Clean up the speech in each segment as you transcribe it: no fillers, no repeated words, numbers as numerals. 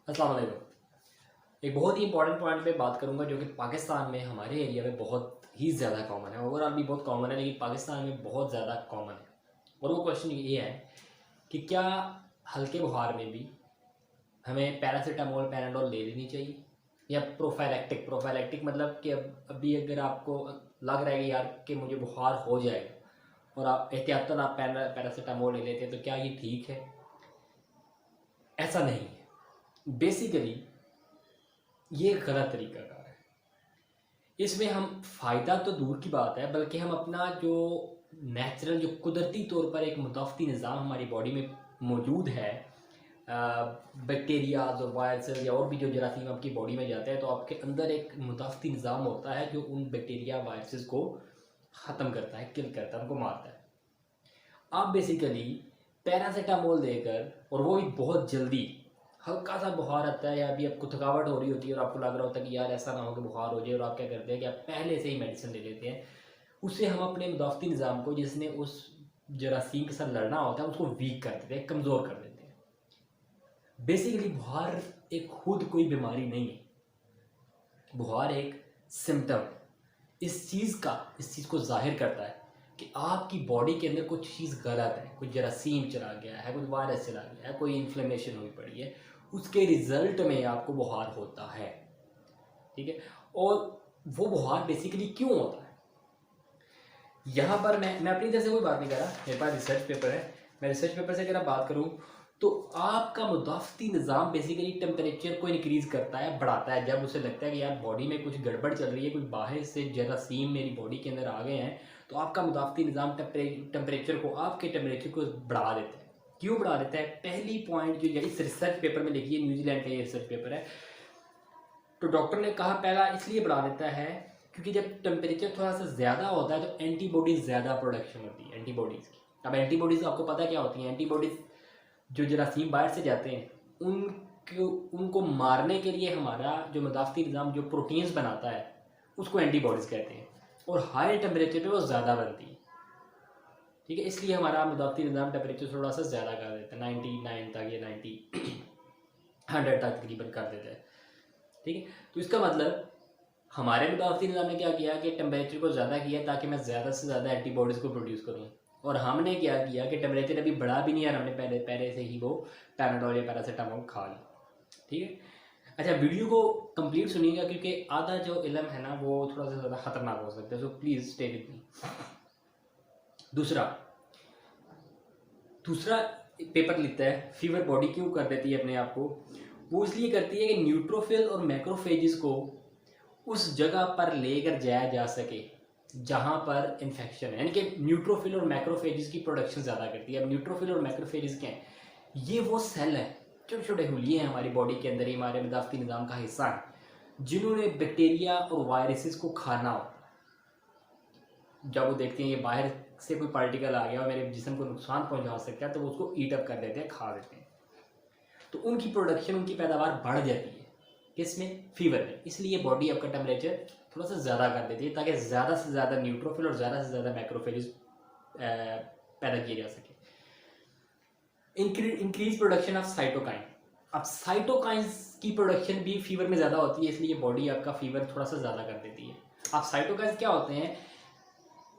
अस्सलाम वालेकुम। एक बहुत ही इंपॉर्टेंट पॉइंट पे बात करूंगा जो कि पाकिस्तान में हमारे एरिया में बहुत ही ज़्यादा कॉमन है। ओवरऑल भी बहुत कॉमन है लेकिन पाकिस्तान में बहुत ज़्यादा कॉमन है। और वो क्वेश्चन ये है कि क्या हल्के बुखार में भी हमें पैरासीटामोल पैराडोल ले लेनी चाहिए या प्रोफाइलैक्टिक मतलब कि अभी अगर आपको लग रहा है कि यार कि मुझे बुखार हो जाएगा और आप एहतियातन आप पैरासीटामोल ले लेते हैं तो क्या ये ठीक है? ऐसा नहीं है। बेसिकली ये एक गलत तरीकाकार है। इसमें हम फ़ायदा तो दूर की बात है बल्कि हम अपना जो नेचुरल जो कुदरती तौर पर एक मुदाफ़ती निज़ाम हमारी बॉडी में मौजूद है, बैक्टीरियाज और वायरसेस या और भी जो जरासीम आपकी बॉडी में जाते हैं तो आपके अंदर एक मुदाफ़ती निज़ाम होता है जो उन बैक्टीरिया वायरसेस को ख़त्म करता है, किल करता है, उनको मारता है। आप बेसिकली पैरासीटामोल देकर, और वो भी बहुत जल्दी, हल्का सा बुखार आता है या अभी आपको थकावट हो रही होती है और आपको लग रहा होता है कि यार ऐसा ना हो कि बुखार हो जाए, और आप क्या करते हैं कि आप पहले से ही मेडिसिन ले लेते हैं। उससे हम अपने मुदाफ़ती निज़ाम को जिसने उस जरासीम के साथ लड़ना होता है उसको वीक कर देते हैं, कमज़ोर कर देते हैं। बेसिकली बुखार एक खुद कोई बीमारी नहीं है, बुखार एक सिम्टम इस चीज़ को जाहिर करता है कि आपकी बॉडी के अंदर कुछ चीज़ गलत है, कुछ जरासीम चला गया है, कुछ वायरस चला गया है, कोई इन्फ्लेमेशन हुई पड़ी है, उसके रिजल्ट में आपको बुखार होता है। ठीक है, और वो बुखार बेसिकली क्यों होता है, यहाँ पर मैं अपनी तरफ से कोई बात नहीं कर रहा, मेरे पास रिसर्च पेपर है। मैं रिसर्च पेपर से अगर आप बात करूँ तो आपका मुदाफ़ती निज़ाम बेसिकली टेम्परेचर को इंक्रीज़ करता है, बढ़ाता है। जब उसे लगता है कि यार बॉडी में कुछ गड़बड़ चल रही है, कुछ बाहर से जरासीम मेरी बॉडी के अंदर आ गए हैं, तो आपका मुदाफ़ती निज़ाम टेम्परेचर को, आपके टेम्परेचर को बढ़ा देता है। क्यों बढ़ा देता है? पहली पॉइंट जो इस रिसर्च पेपर में लिखी है, न्यूजीलैंड का ये रिसर्च पेपर है, तो डॉक्टर ने कहा पहला इसलिए बढ़ा देता है क्योंकि जब टेम्परेचर थोड़ा सा ज़्यादा होता है तो एंटीबॉडीज़ ज़्यादा प्रोडक्शन होती है, एंटीबॉडीज़ की। अब एंटीबॉडीज़ आपको पता क्या होती हैं? एंटीबॉडीज़ जो जरासीम बाहर से जाते हैं उनको मारने के लिए हमारा जो मुदाफ़ती निज़ाम जो प्रोटीन्स बनाता है उसको एंटीबॉडीज़ कहते हैं, और हाई टेम्परेचर पे वो ज़्यादा बनती है। ठीक है, इसलिए हमारा मुदाफ़ती निज़ाम टेम्परेचर थोड़ा सा ज़्यादा कर देता है, 99 तक या 100 तक तकरीबन कर देता है। ठीक है, तो इसका मतलब हमारे मुदाफ़ती निज़ाम ने क्या किया कि टेम्परेचर को ज़्यादा किया ताकि मैं ज़्यादा से ज़्यादा एंटीबॉडीज़ को प्रोड्यूस करूँ, और हमने क्या किया कि टेम्परेचर अभी बढ़ा भी नहीं है, हमने पहले से ही वो पैराडोल या पैरासीटामोल खा ली। ठीक है, अच्छा वीडियो को कंप्लीट सुनिएगा क्योंकि आधा जो इल्म है ना वो थोड़ा सा ज़्यादा ख़तरनाक हो सकता है, so please stay with me. दूसरा पेपर लिखता है फीवर बॉडी क्यों कर देती है अपने आप को। वो इसलिए करती है कि न्यूट्रोफिल और मैक्रोफेजेस को उस जगह पर लेकर जाया जा सके जहाँ पर इन्फेक्शन है, यानी कि न्यूट्रोफिल और मैक्रोफेजेस की प्रोडक्शन ज़्यादा करती है। अब न्यूट्रोफिल और मैक्रोफेजेस क्या हैं? ये वो सेल हैं, छोटे छोटे हुलिये हैं हमारी बॉडी के अंदर ही, हमारे मुदाफ़ती निज़ाम का हिस्सा है, जिन्होंने बैक्टीरिया और वायरसेस को खाना हो। जब वो देखते हैं ये बाहर से कोई पार्टिकल आ गया और मेरे जिस्म को नुकसान पहुंचा सकता है तो वो उसको ईट अप कर देते हैं, खा देते हैं, तो उनकी प्रोडक्शन, उनकी पैदावार बढ़ जाती है। किसमें? फीवर में। इसलिए बॉडी आपका टेम्परेचर थोड़ा सा ज़्यादा कर देती है ताकि ज़्यादा से ज़्यादा न्यूट्रोफिल और ज़्यादा से ज़्यादा मैक्रोफेजेस पैदा किए जा सके। Increase production of cytokine. अब साइटोकाइंस की प्रोडक्शन भी फीवर में ज़्यादा होती है, इसलिए बॉडी आपका फीवर थोड़ा सा ज़्यादा कर देती है। अब साइटोकाइंस क्या होते हैं?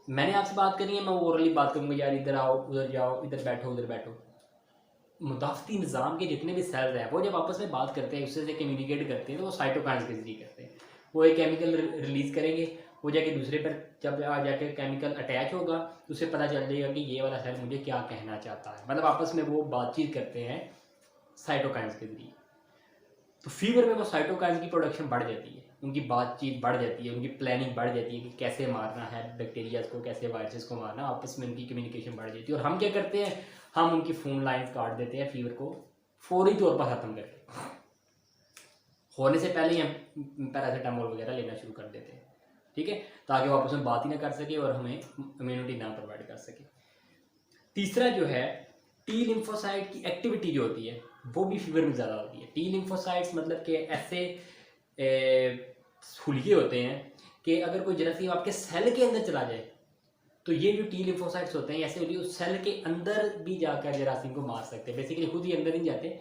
मैंने आपसे बात करी है, मैं ओरली बात करूँगा, यार इधर आओ, उधर जाओ, इधर बैठो, उधर बैठो। मुदाफ़ती निज़ाम के जितने भी सेल्स हैं वो जब आपस में बात करते हैं, उससे कम्युनिकेट करते हैं, तो वो साइटोकाइंस के जरिए करते हैं। वो एक केमिकल रिलीज़ करेंगे, वो जाके दूसरे पर जब आ जाके केमिकल अटैच होगा तो उसे पता चल जाएगा कि ये वाला सेल मुझे क्या कहना चाहता है, मतलब आपस में वो बातचीत करते हैं साइटोकाइंस के जरिए। तो फीवर में वो साइटोकाइंस की प्रोडक्शन बढ़ जाती है, उनकी बातचीत बढ़ जाती है, उनकी प्लानिंग बढ़ जाती है कि कैसे मारना है बैक्टीरियाज को, कैसे वायरसेस को मारना, आपस में उनकी कम्युनिकेशन बढ़ जाती है। और हम क्या करते हैं? हम उनकी फ़ोन लाइन्स काट देते हैं, फीवर को फौरी तौर पर ख़त्म करके, होने से पहले ही हम पैरासीटामोल वगैरह लेना शुरू कर देते हैं। ठीक है, ताकि वो आपस में बात ही ना कर सके और हमें इम्यूनिटी ना प्रोवाइड कर सके। तीसरा जो है, टी लिम्फोसाइट की एक्टिविटी जो होती है वो भी फीवर में ज़्यादा होती है। टी लिम्फोसाइट्स मतलब कि ऐसे हुलिये होते हैं कि अगर कोई जरासीम आपके सेल के अंदर चला जाए तो ये जो टी लिम्फोसाइट्स होते हैं ऐसे हुलिये उस सेल के अंदर भी जाकर जरासीम को मार सकते हैं। बेसिकली खुद ही अंदर नहीं जाते,